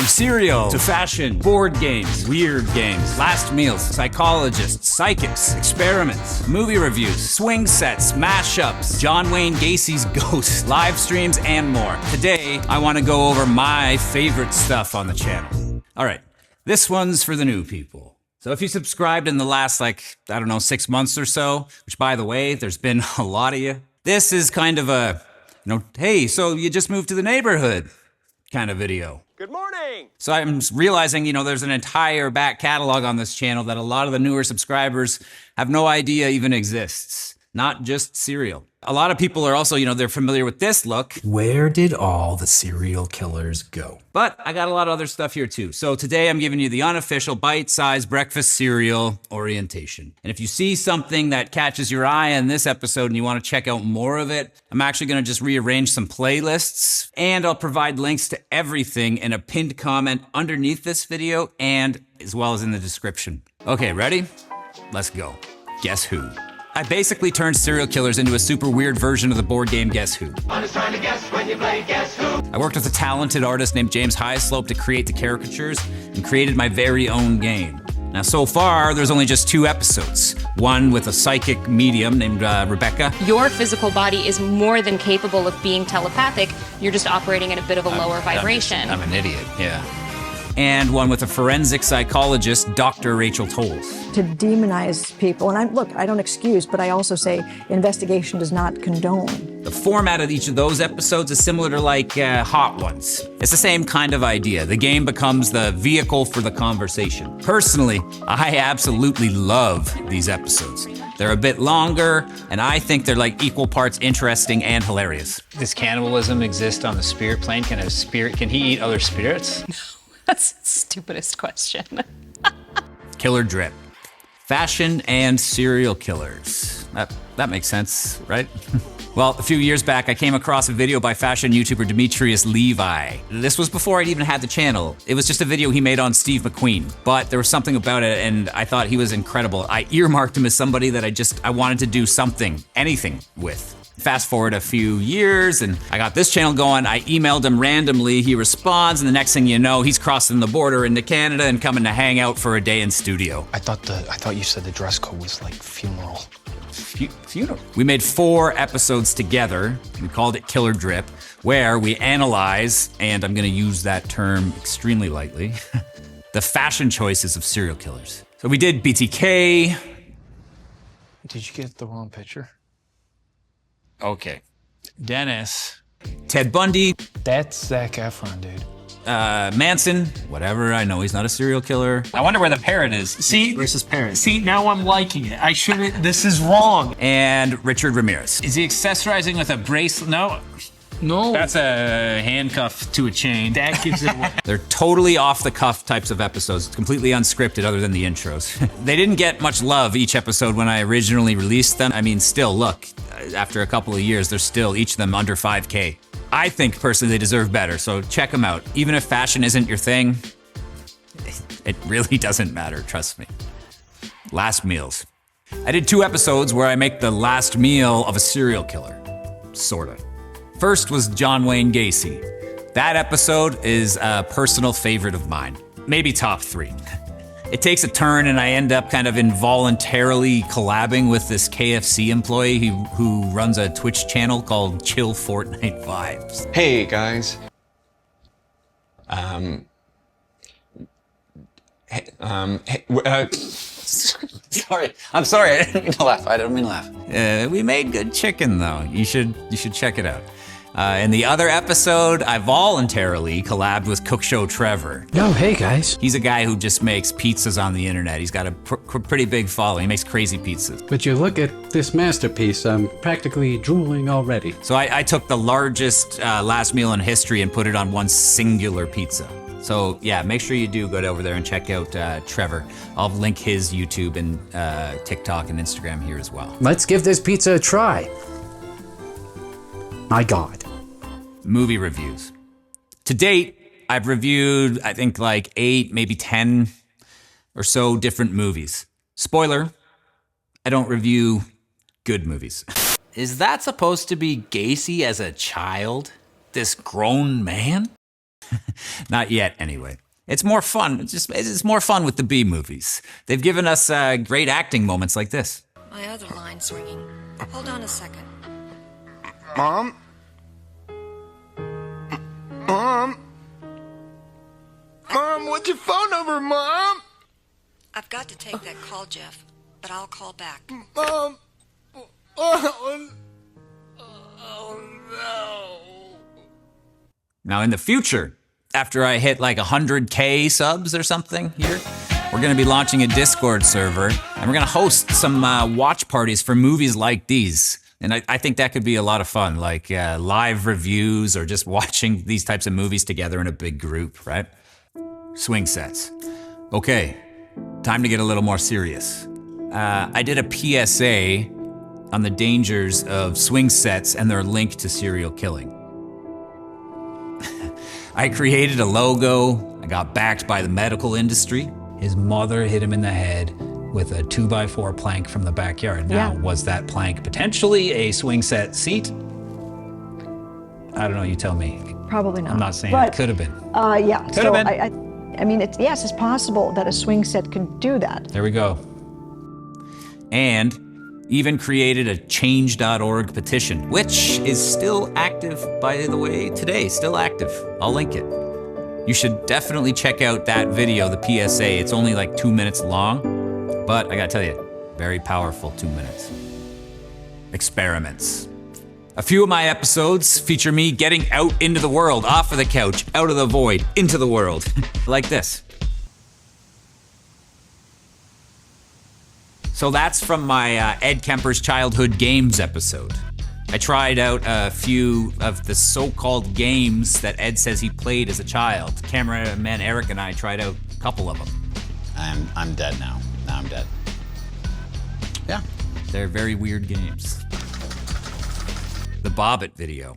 From cereal to fashion, board games, weird games, last meals, psychologists, psychics, experiments, movie reviews, swing sets, mashups, John Wayne Gacy's ghosts, live streams, and more. Today, I want to go over my favorite stuff on the channel. All right, this one's for the new people. So if you subscribed in the last, 6 months or so, which by the way, there's been a lot of you, this is kind of a, hey, so you just moved to the neighborhood kind of video. Good morning! So I'm realizing, there's an entire back catalog on this channel that a lot of the newer subscribers have no idea even exists. Not just cereal. A lot of people are also, they're familiar with this look. Where did all the serial killers go? But I got a lot of other stuff here too. So today I'm giving you the unofficial bite-sized breakfast cereal orientation. And if you see something that catches your eye in this episode and you want to check out more of it, I'm actually going to just rearrange some playlists, and I'll provide links to everything in a pinned comment underneath this video and as well as in the description. Okay, ready? Let's go. Guess who? I basically turned serial killers into a super weird version of the board game Guess Who. I'm just trying to guess when you play Guess Who. I worked with a talented artist named James Highslope to create the caricatures and created my very own game. Now so far, there's only just 2 episodes. One with a psychic medium named Rebecca. Your physical body is more than capable of being telepathic. You're just operating at a bit of a lower vibration. I'm an idiot, yeah. And one with a forensic psychologist, Dr. Rachel Tolles. To demonize people, and I don't excuse, but I also say investigation does not condone. The format of each of those episodes is similar to Hot Ones. It's the same kind of idea. The game becomes the vehicle for the conversation. Personally, I absolutely love these episodes. They're a bit longer, and I think they're equal parts interesting and hilarious. Does cannibalism exist on the spirit plane? Can he eat other spirits? That's the stupidest question. Killer drip. Fashion and serial killers. That makes sense, right? Well, a few years back, I came across a video by fashion YouTuber Demetrius Levi. This was before I'd even had the channel. It was just a video he made on Steve McQueen, but there was something about it and I thought he was incredible. I earmarked him as somebody that I wanted to do anything with. Fast forward a few years and I got this channel going. I emailed him randomly, he responds, and the next thing you know, he's crossing the border into Canada and coming to hang out for a day in studio. I thought you said the dress code was funeral. Funeral. We made 4 episodes together. We called it Killer Drip, where we analyze, and I'm gonna use that term extremely lightly, the fashion choices of serial killers. So we did BTK. Did you get the wrong picture? Okay. Dennis. Ted Bundy. That's Zac Efron, dude. Manson. Whatever, I know he's not a serial killer. I wonder where the parrot is. See? Versus parent. See, now I'm liking it. I shouldn't, this is wrong. And Richard Ramirez. Is he accessorizing with a bracelet? No. That's a handcuff to a chain. That gives it away. They're totally off-the-cuff types of episodes, completely unscripted other than the intros. They didn't get much love each episode when I originally released them. I mean, still, look, after a couple of years, they're still, each of them, under 5K. I think, personally, they deserve better, so check them out. Even if fashion isn't your thing, it really doesn't matter, trust me. Last meals. I did 2 episodes where I make the last meal of a serial killer, sorta. First was John Wayne Gacy. That episode is a personal favorite of mine, maybe top 3. It takes a turn and I end up kind of involuntarily collabing with this KFC employee who runs a Twitch channel called Chill Fortnite Vibes. Hey guys. Sorry, I'm sorry, I didn't mean to laugh, We made good chicken though, you should check it out. In the other episode, I voluntarily collabed with Cook Show Trevor. No, hey guys. He's a guy who just makes pizzas on the internet. He's got a pretty big following. He makes crazy pizzas. But you look at this masterpiece, I'm practically drooling already. So I took the largest last meal in history and put it on one singular pizza. So yeah, make sure you do go over there and check out Trevor. I'll link his YouTube and TikTok and Instagram here as well. Let's give this pizza a try. My God. Movie reviews. To date, I've reviewed, I think 8, maybe 10 or so different movies. Spoiler, I don't review good movies. Is that supposed to be Gacy as a child? This grown man? Not yet, anyway. It's more fun. It's more fun with the B movies. They've given us great acting moments like this. My other line's ringing. Hold on a second. Mom? Mom? Mom, what's your phone number, Mom? I've got to take that call, Jeff, but I'll call back. Mom? Oh no. Now, in the future, after I hit like 100K subs or something here, we're going to be launching a Discord server, and we're going to host some watch parties for movies like these. And I think that could be a lot of fun, like live reviews or just watching these types of movies together in a big group, right? Swing sets. Okay, time to get a little more serious. I did a PSA on the dangers of swing sets and their link to serial killing. I created a logo. I got backed by the medical industry. His mother hit him in the head with a 2x4 plank from the backyard. Now, was that plank potentially a swing set seat? I don't know, you tell me. Probably not. I'm not saying But, it could have been. Yeah. Could have been. I mean, yes, it's possible that a swing set can do that. There we go. And even created a change.org petition, which is still active, by the way, today, still active. I'll link it. You should definitely check out that video, the PSA. It's only like 2 minutes long, but I gotta tell you, very powerful 2 minutes. Experiments. A few of my episodes feature me getting out into the world, off of the couch, out of the void, into the world, like this. So that's from my Ed Kemper's Childhood Games episode. I tried out a few of the so-called games that Ed says he played as a child. Cameraman Eric and I tried out a couple of them. I'm dead now. Now I'm dead. Yeah. They're very weird games. The Bobbit video.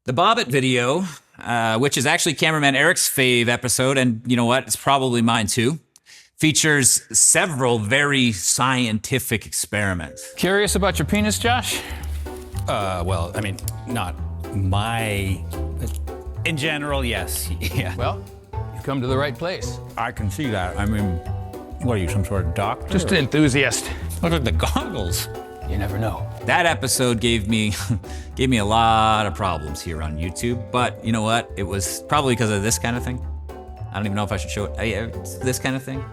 The Bobbit video, which is actually Cameraman Eric's fave episode, and you know what? It's probably mine too. Features several very scientific experiments. Curious about your penis, Josh? Well, I mean, not my... In general, yes. Yeah. Well, you've come to the right place. I can see that. I mean, what are you, some sort of doctor? Just an enthusiast. Look at the goggles. You never know. That episode gave me a lot of problems here on YouTube, but you know what? It was probably because of this kind of thing. I don't even know if I should show it. It's this kind of thing.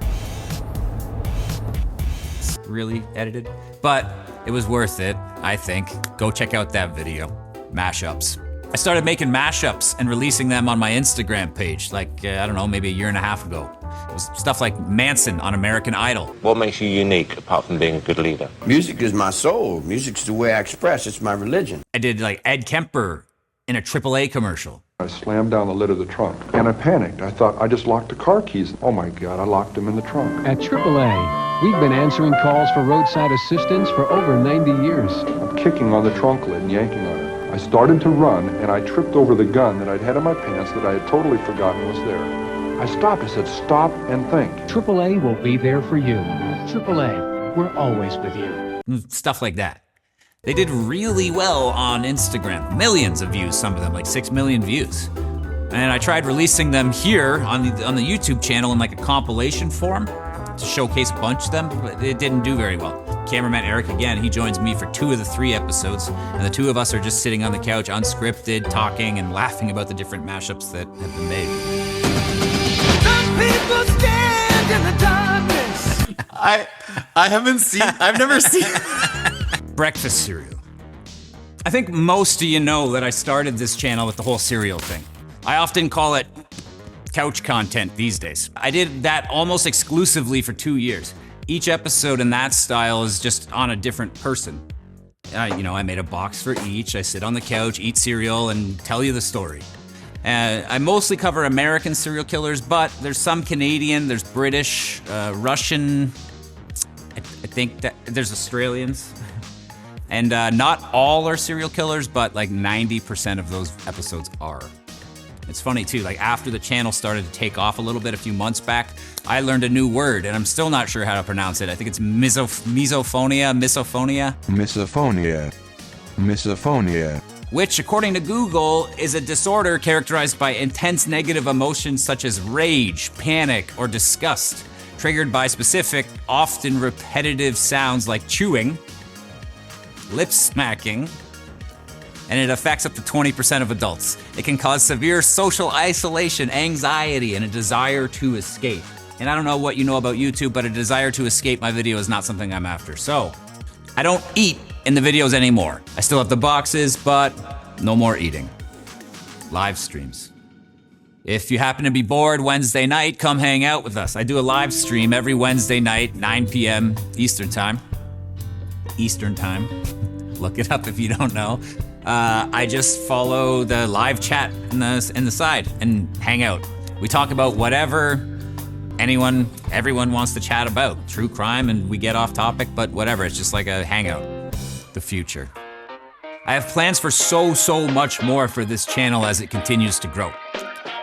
It's really edited, but it was worth it, I think. Go check out that video. Mashups. I started making mashups and releasing them on my Instagram page, like, I don't know, maybe a year and a half ago. It was stuff like Manson on American Idol. What makes you unique apart from being a good leader? Music is my soul. Music's the way I express. It's my religion. I did like Ed Kemper in a AAA commercial. I slammed down the lid of the trunk, and I panicked. I thought I just locked the car keys. Oh my God, I locked them in the trunk. At AAA, we've been answering calls for roadside assistance for over 90 years. I'm kicking on the trunk lid and yanking on it. I started to run, and I tripped over the gun that I'd had in my pants that I had totally forgotten was there. I stopped. I said, stop and think. AAA will be there for you. AAA, we're always with you. Stuff like that. They did really well on Instagram. Millions of views, some of them, like 6 million views. And I tried releasing them here on the YouTube channel in like a compilation form to showcase a bunch of them, but it didn't do very well. Cameraman Eric, again, he joins me for 2 of the 3 episodes, and the 2 of us are just sitting on the couch, unscripted, talking and laughing about the different mashups that have been made. Some people stand in the darkness. I've never seen Breakfast cereal. I think most of you know that I started this channel with the whole cereal thing. I often call it couch content these days. I did that almost exclusively for 2 years. Each episode in that style is just on a different person. I made a box for each. I sit on the couch, eat cereal, and tell you the story. I mostly cover American serial killers, but there's some Canadian, there's British, Russian, I think that there's Australians. And not all are serial killers, but like 90% of those episodes are. It's funny too, like after the channel started to take off a little bit a few months back, I learned a new word and I'm still not sure how to pronounce it. I think it's misophonia. Misophonia. which according to Google is a disorder characterized by intense negative emotions such as rage, panic, or disgust, triggered by specific, often repetitive sounds like chewing, lip smacking, and it affects up to 20% of adults. It can cause severe social isolation, anxiety, and a desire to escape. And I don't know what you know about YouTube, but a desire to escape my video is not something I'm after. So, I don't eat in the videos anymore. I still have the boxes, but no more eating. Live streams. If you happen to be bored Wednesday night, come hang out with us. I do a live stream every Wednesday night, 9 p.m. Eastern Time. Eastern Time. Look it up if you don't know. I just follow the live chat in the side and hang out. We talk about whatever everyone wants to chat about. True crime, and we get off topic, but whatever. It's just like a hangout. The future. I have plans for so much more for this channel as it continues to grow.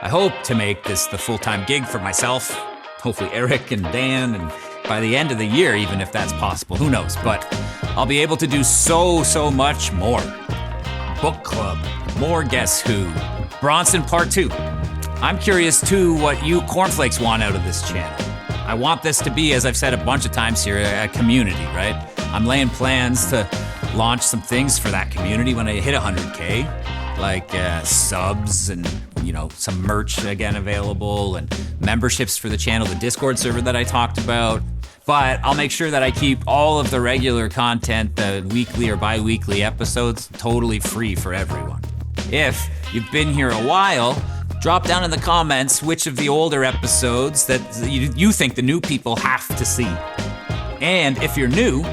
I hope to make this the full-time gig for myself, hopefully Eric and Dan, and by the end of the year, even if that's possible, who knows, but I'll be able to do so much more. Book club, more Guess Who, Bronson Part 2. I'm curious too what you cornflakes want out of this channel. I want this to be, as I've said a bunch of times here, a community, right? I'm laying plans to launch some things for that community when I hit 100K, like subs and some merch again available and memberships for the channel, the Discord server that I talked about. But I'll make sure that I keep all of the regular content, the weekly or bi-weekly episodes, totally free for everyone. If you've been here a while, drop down in the comments which of the older episodes that you think the new people have to see. And if you're new,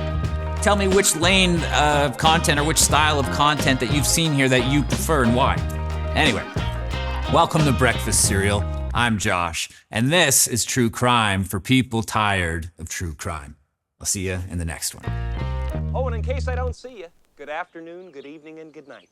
tell me which lane of content or which style of content that you've seen here that you prefer and why. Anyway, welcome to Breakfast Cereal. I'm Josh, and this is True Crime for people tired of true crime. I'll see you in the next one. Oh, and in case I don't see you, good afternoon, good evening, and good night.